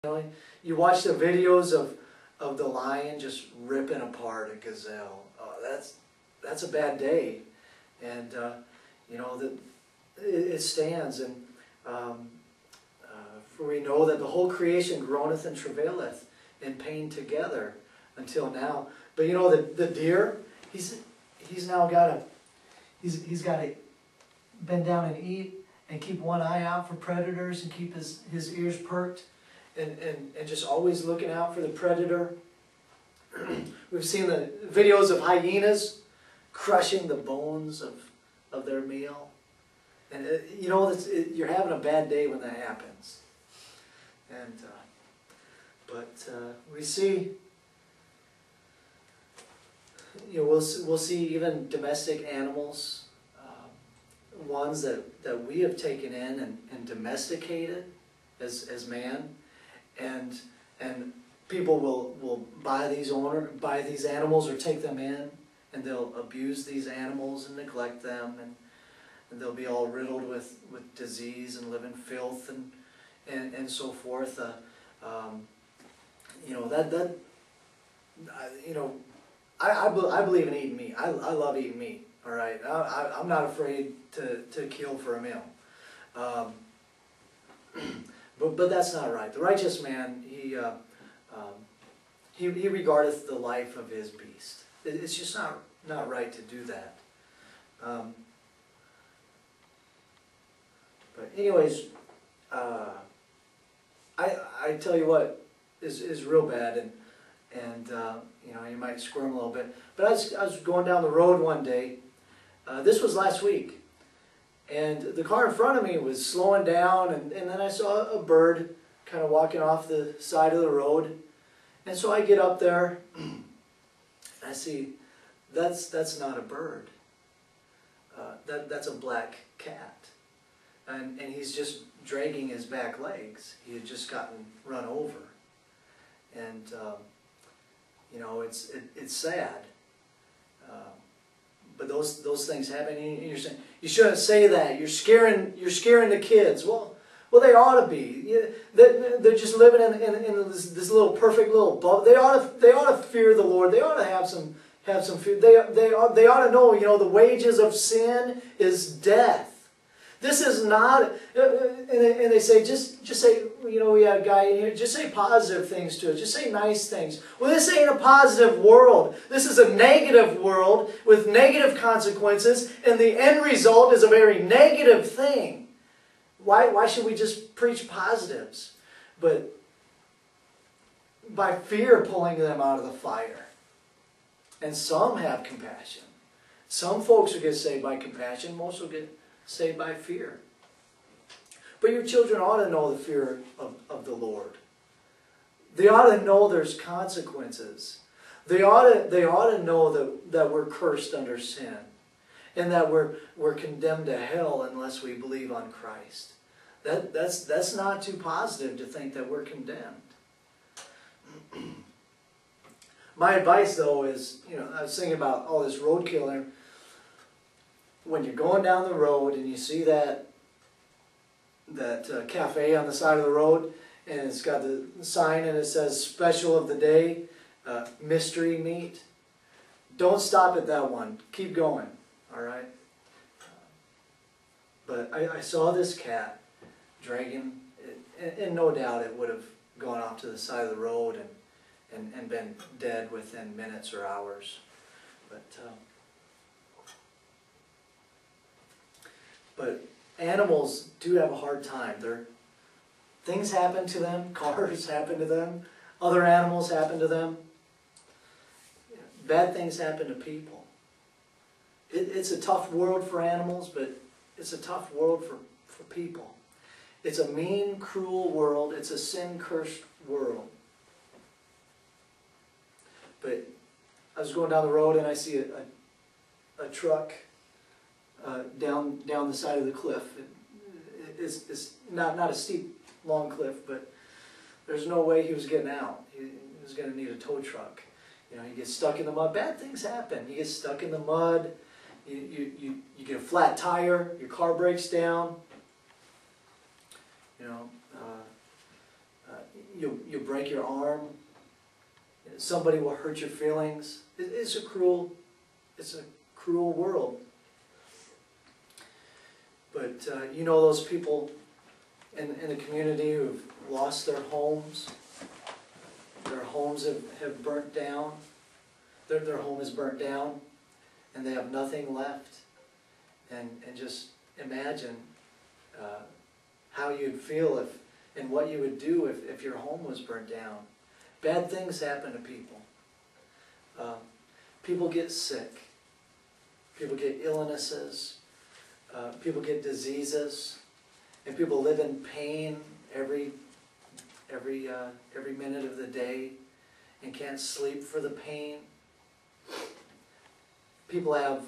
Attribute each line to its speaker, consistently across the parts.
Speaker 1: know, you watch the videos of the lion just ripping apart a gazelle. That's a bad day, and you know that it stands. And for we know that the whole creation groaneth and travaileth in pain together until now. But you know the deer, he's now got to bend down and eat and keep one eye out for predators and keep his ears perked. And just always looking out for the predator. We've seen the videos of hyenas crushing the bones of their meal. And you know, you're having a bad day when that happens. And but we see, you know, we'll see even domestic animals, ones that we have taken in and domesticated as man. And people will buy these animals or take them in, and they'll abuse these animals and neglect them, and they'll be all riddled with disease and live in filth and so forth. You know you know, I believe in eating meat. I love eating meat. All right, I'm not afraid to kill for a meal. But that's not right. The righteous man, he regardeth the life of his beast. It's just not right to do that. But anyways, I tell you what is real bad, and you know, you might squirm a little bit. But I was going down the road one day. This was last week. And the car in front of me was slowing down, and then I saw a bird kind of walking off the side of the road. And so I get up there, and I see, that's not a bird. That's a black cat. And he's just dragging his back legs. He had just gotten run over. And, you know, it's sad. But those things happen, and you're saying, you shouldn't say that. You're scaring the kids. Well, they ought to be. They're just living in this little perfect little bubble. They ought to fear the Lord. They ought to have some fear. They ought to know, you know, the wages of sin is death. This is not, and they say, just say, you know, we had a guy in here, just say positive things to it. Just say nice things. Well, this ain't a positive world. This is a negative world with negative consequences, and the end result is a very negative thing. Why should we just preach positives? But by fear pulling them out of the fire. And some have compassion. Some folks will get saved by compassion. Most will get saved by fear. But your children ought to know the fear of the Lord. They ought to know there's consequences. They ought to know that we're cursed under sin, and that we're condemned to hell unless we believe on Christ. That's not too positive to think that we're condemned. My advice, though, is, you know, I was thinking about all this roadkill there. When you're going down the road and you see that cafe on the side of the road, and it's got the sign and it says special of the day, mystery meat, don't stop at that one. Keep going, all right? But I saw this cat dragging, and no doubt it would have gone off to the side of the road and been dead within minutes or hours. But animals do have a hard time. Things happen to them. Cars happen to them. Other animals happen to them. Bad things happen to people. It's a tough world for animals, but it's a tough world for people. It's a mean, cruel world. It's a sin-cursed world. But I was going down the road and I see a truck down the side of the cliff. It's not a steep, long cliff, but there's no way he was getting out. He was going to need a tow truck. You know, you get stuck in the mud. Bad things happen. You get stuck in the mud. You get a flat tire. Your car breaks down. You know, you'll break your arm. Somebody will hurt your feelings. It's a cruel world. But you know those people in the community who've lost their homes. Their homes have burnt down. Their home is burnt down, and they have nothing left. And just imagine how you'd feel and what you would do if your home was burnt down. Bad things happen to people. People get sick. People get illnesses. People get diseases. And people live in pain every minute of the day and can't sleep for the pain. People have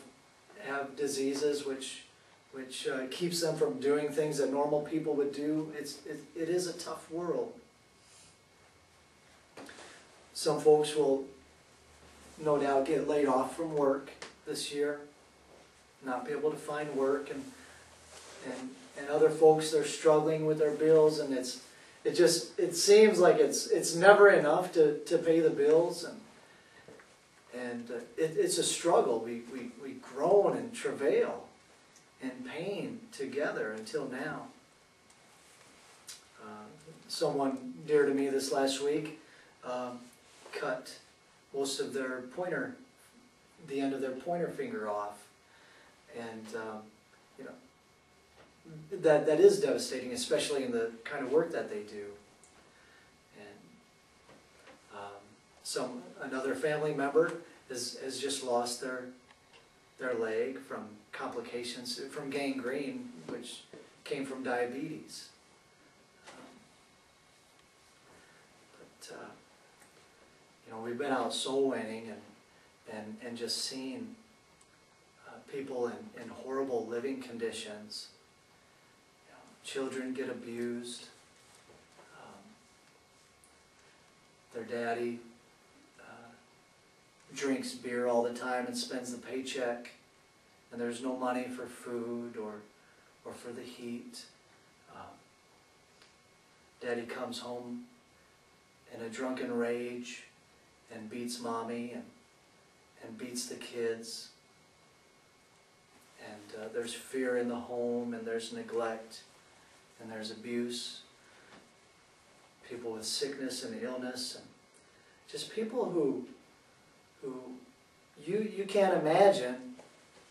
Speaker 1: diseases which keeps them from doing things that normal people would do. It is a tough world. Some folks will no doubt get laid off from work this year, not be able to find work, and other folks, they're struggling with their bills, and it seems like it's never enough to pay the bills, and it's a struggle. We groan and travail in pain together until now. Someone dear to me this last week cut most of their the end of their pointer finger off, and you know, that is devastating, especially in the kind of work that they do. And another family member has just lost their leg from complications from gangrene, which came from diabetes. You know, we've been out soul winning and just seen people in horrible living conditions. You know, children get abused. Their daddy drinks beer all the time and spends the paycheck, and there's no money for food or for the heat. Daddy comes home in a drunken rage and beats mommy and beats the kids. And there's fear in the home, and there's neglect, and there's abuse. People with sickness and illness, and just people who you can't imagine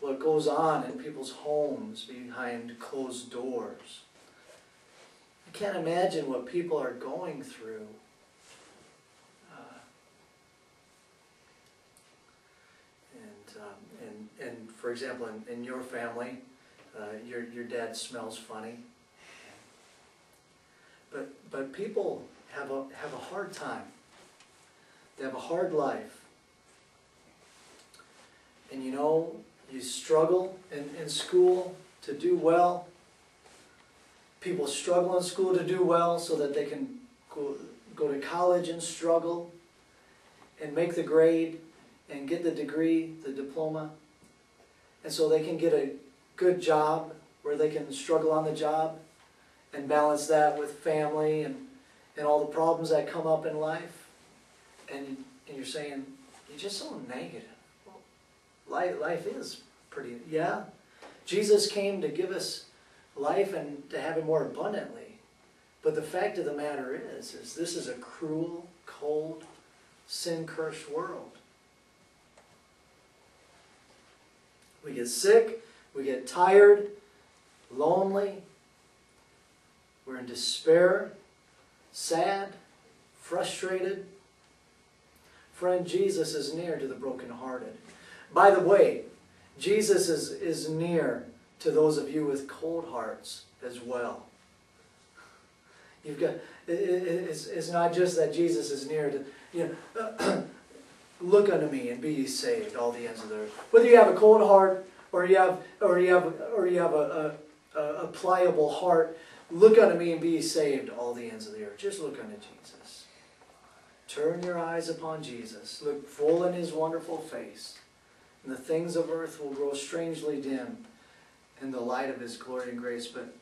Speaker 1: what goes on in people's homes behind closed doors. You can't imagine what people are going through. And for example, in your family, your dad smells funny. But people have a hard time. They have a hard life. And you know, you struggle in school to do well. People struggle in school to do well so that they can go to college and struggle and make the grade and get the degree, the diploma. And so they can get a good job where they can struggle on the job and balance that with family and all the problems that come up in life. And you're saying, you're just so negative. Well, life is pretty, yeah. Jesus came to give us life and to have it more abundantly. But the fact of the matter is this is a cruel, cold, sin-cursed world. We get sick, we get tired, lonely, we're in despair, sad, frustrated. Friend, Jesus is near to the brokenhearted. By the way, Jesus is near to those of you with cold hearts as well. You've got, it's not just that Jesus is near to, you know, look unto me and be ye saved, all the ends of the earth. Whether you have a cold heart or you have a pliable heart, look unto me and be ye saved, all the ends of the earth. Just look unto Jesus. Turn your eyes upon Jesus. Look full in his wonderful face. And the things of earth will grow strangely dim in the light of his glory and grace. But